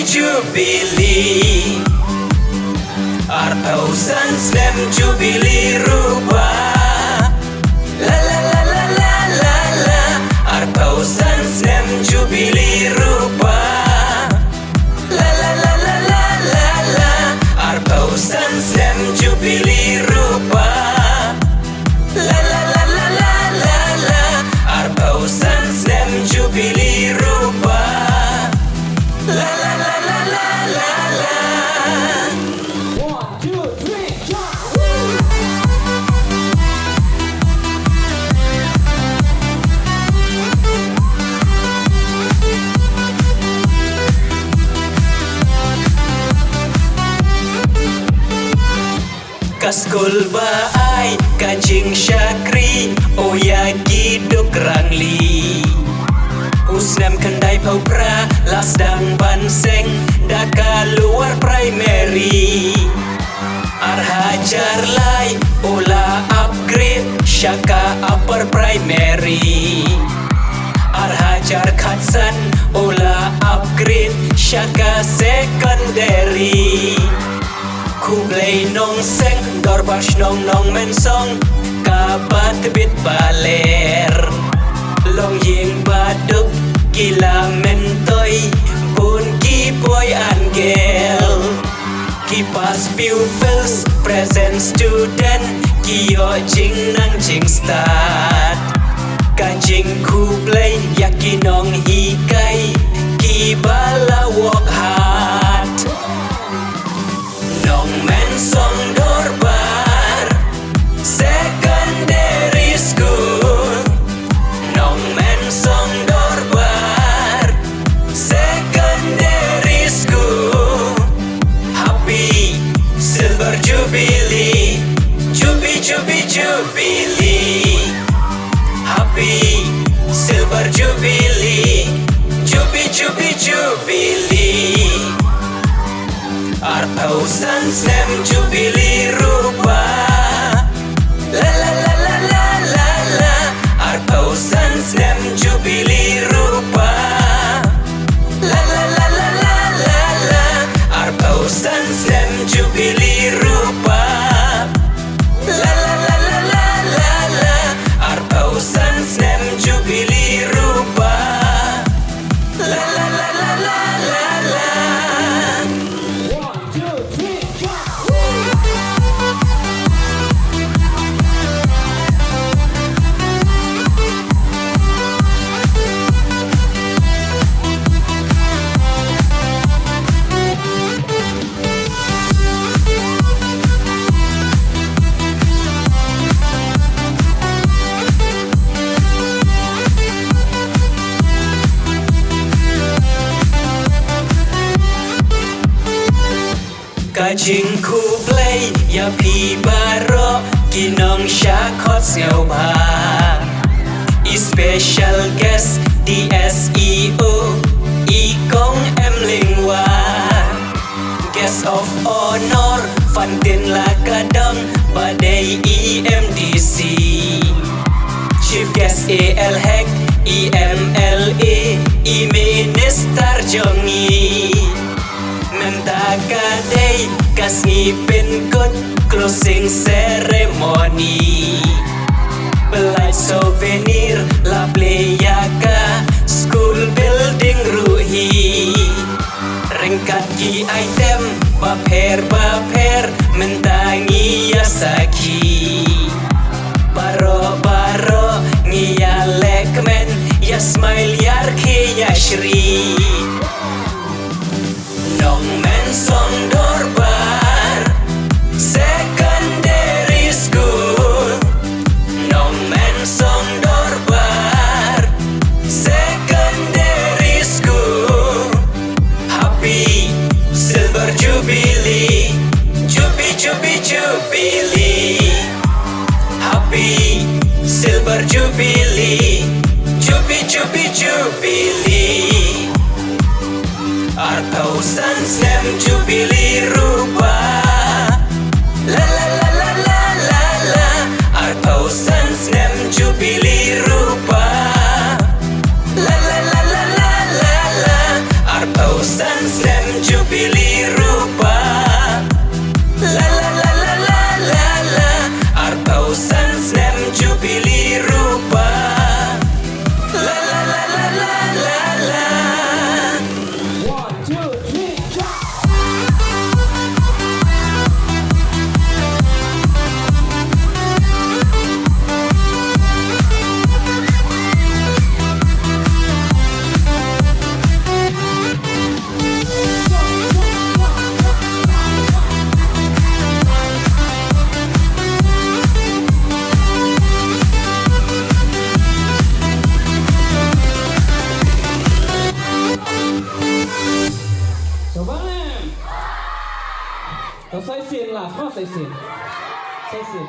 Jubilee. Our thousands them Jubilee rupa. La la la la la la la. Our thousands them Jubilee rupa. La la la la la la la. Our thousands them Jubilee rupa. La la la la la la la. Our thousands them Jubilee rupa. La la la la la la la. 1, 2, 3, jump! Kaskul ba ay kajing syakri o yagi dokrangli. Usnam kendai pau pra lasdang banseng daka luar primary. Arhajar lai ola upgrade syaka upper primary. Arhajar khatsan ola upgrade syaka secondary. Kublai nong seng dorbash nong nong mensong kabat bit baler. Long ying baduk gila mentoy pun kipoy angel. Kipas pupils present student kiyo jing nang jing start. Kajing kublai yakinong hikai kibala walk hard. Nong mensong dorbar secondary school. Nong mensong dorbar secondary school. Happy silver jubilee, jubilee. Happy silver jubilee, jubilee. Our thousands them Jubilee rupa. La la la la la la la. Our thousands them Jubilee rupa. La la la la la la la. Our thousands them Jubilee rupa. La la la la la la la. Our thousands them Jubilee rupa. La la la la la la la. 1, 2, 3, jump! Kajing kublai ya pi baro kinong syakot ngau ba. Special guest DSEO Ikong Emlingwa. Guest of honor Fantin Lakadang Badai EMDC. Chief guest ALHEC EMLA E-Minister Jongi. Mentakadai kas ngipin kut closing ceremony. Belai souvenir la playaka school building ruhi. Ringkat ki item baper mentangi yasaki. Baro ngiya lekmen ya smile yarki ya shri. Nong mensong dorbar secondary school. Nong mensong dorbar secondary school. Happy silver jubilee, jubilee. Happy silver jubilee, jubilee. Nó xoay xiên là smart xoay xiên. Xoay xiên.